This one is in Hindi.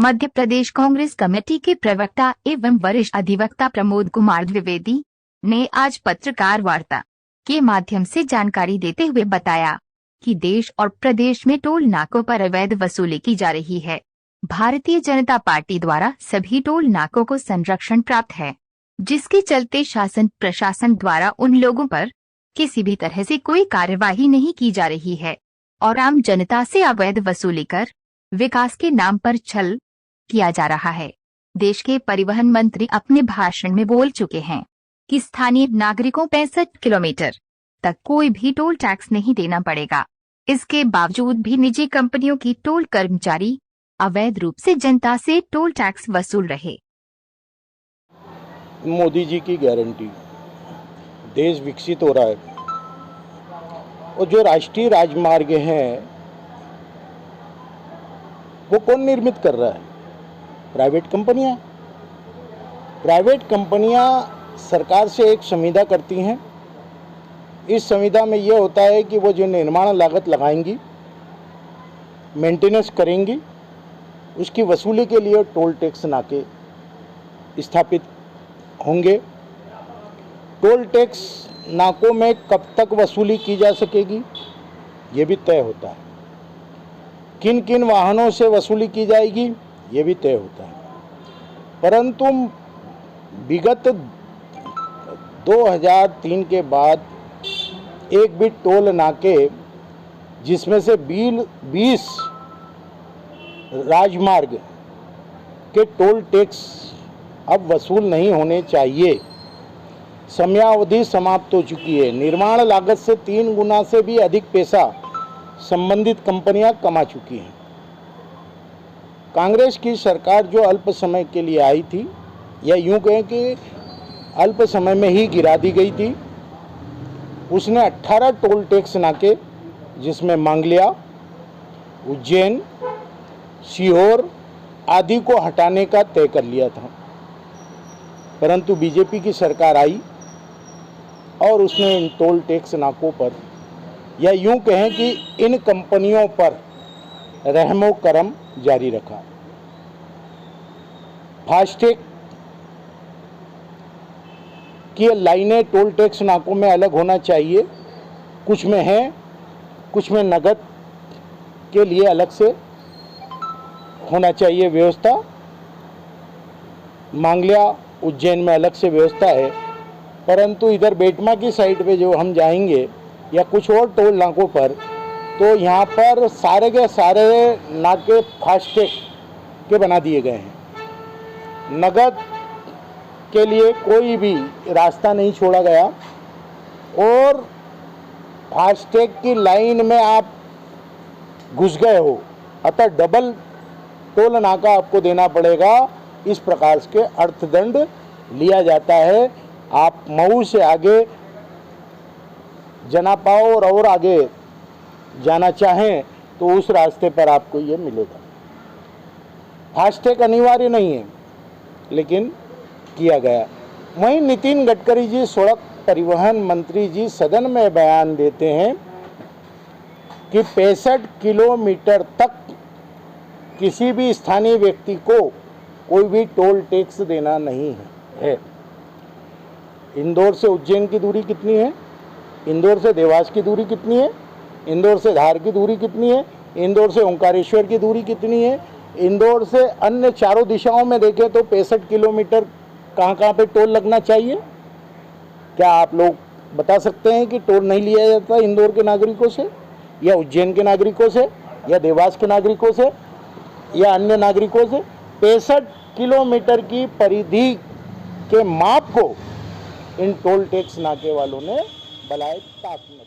मध्य प्रदेश कांग्रेस कमेटी के प्रवक्ता एवं वरिष्ठ अधिवक्ता प्रमोद कुमार द्विवेदी ने आज पत्रकार वार्ता के माध्यम से जानकारी देते हुए बताया कि देश और प्रदेश में टोल नाकों पर अवैध वसूली की जा रही है। भारतीय जनता पार्टी द्वारा सभी टोल नाकों को संरक्षण प्राप्त है, जिसके चलते शासन प्रशासन द्वारा उन लोगों पर किसी भी तरह से कोई कार्यवाही नहीं की जा रही है और आम जनता से अवैध वसूली कर विकास के नाम पर छल किया जा रहा है। देश के परिवहन मंत्री अपने भाषण में बोल चुके हैं कि स्थानीय नागरिकों 65 किलोमीटर तक कोई भी टोल टैक्स नहीं देना पड़ेगा। इसके बावजूद भी निजी कंपनियों की टोल कर्मचारी अवैध रूप से जनता से टोल टैक्स वसूल रहे। मोदी जी की गारंटी, देश विकसित हो रहा है और जो राष्ट्रीय राजमार्ग हैं वो कौन निर्मित कर रहा है? प्राइवेट कंपनियां। प्राइवेट कंपनियां सरकार से एक संविदा करती हैं। इस संविदा में ये होता है कि वो जो निर्माण लागत लगाएंगी, मेंटेनेंस करेंगी, उसकी वसूली के लिए टोल टैक्स नाके स्थापित होंगे। टोल टैक्स नाकों में कब तक वसूली की जा सकेगी ये भी तय होता है। किन किन वाहनों से वसूली की जाएगी ये भी तय होता है। परंतु विगत 2003 के बाद एक भी टोल नाके जिसमें से 20 राजमार्ग के टोल टैक्स अब वसूल नहीं होने चाहिए। समयावधि समाप्त हो चुकी है। निर्माण लागत से 3 गुना से भी अधिक पैसा संबंधित कंपनियां कमा चुकी हैं। कांग्रेस की सरकार जो अल्प समय के लिए आई थी, या यूं कहें कि अल्प समय में ही गिरा दी गई थी, उसने 18 टोल टैक्स नाके जिसमें मांगलिया, उज्जैन, सीहोर आदि को हटाने का तय कर लिया था। परंतु बीजेपी की सरकार आई और उसने इन टोल टैक्स नाकों पर, या यूं कहें कि इन कंपनियों पर रहमो करम जारी रखा। फास्टैग की लाइनें टोल टैक्स नाकों में अलग होना चाहिए। कुछ में है, कुछ में नगद के लिए अलग से होना चाहिए व्यवस्था। मांगलिया, उज्जैन में अलग से व्यवस्था है। परंतु इधर बेटमा की साइड पे जो हम जाएंगे या कुछ और टोल नाकों पर, तो यहाँ पर सारे के सारे नाके फास्टैग के बना दिए गए हैं। नगद के लिए कोई भी रास्ता नहीं छोड़ा गया और फास्टैग की लाइन में आप घुस गए हो, अतः डबल टोल नाका आपको देना पड़ेगा। इस प्रकार के अर्थदंड लिया जाता है। आप मऊ से आगे जना पाओ और आगे जाना चाहें तो उस रास्ते पर आपको ये मिलेगा। फास्टैग अनिवार्य नहीं है, लेकिन किया गया। वहीं नितिन गडकरी जी, सड़क परिवहन मंत्री जी, सदन में बयान देते हैं कि 65 किलोमीटर तक किसी भी स्थानीय व्यक्ति को कोई भी टोल टैक्स देना नहीं है। इंदौर से उज्जैन की दूरी कितनी है? इंदौर से देवास की दूरी कितनी है? इंदौर से धार की दूरी कितनी है? इंदौर से ओंकारेश्वर की दूरी कितनी है? इंदौर से अन्य चारों दिशाओं में देखें तो 65 किलोमीटर कहाँ कहाँ पे टोल लगना चाहिए? क्या आप लोग बता सकते हैं कि टोल नहीं लिया जाता इंदौर के नागरिकों से, या उज्जैन के नागरिकों से, या देवास के नागरिकों से, या अन्य नागरिकों से? 65 किलोमीटर की परिधि के माप को इन टोल टैक्स नाके वालों ने बलाए ताक में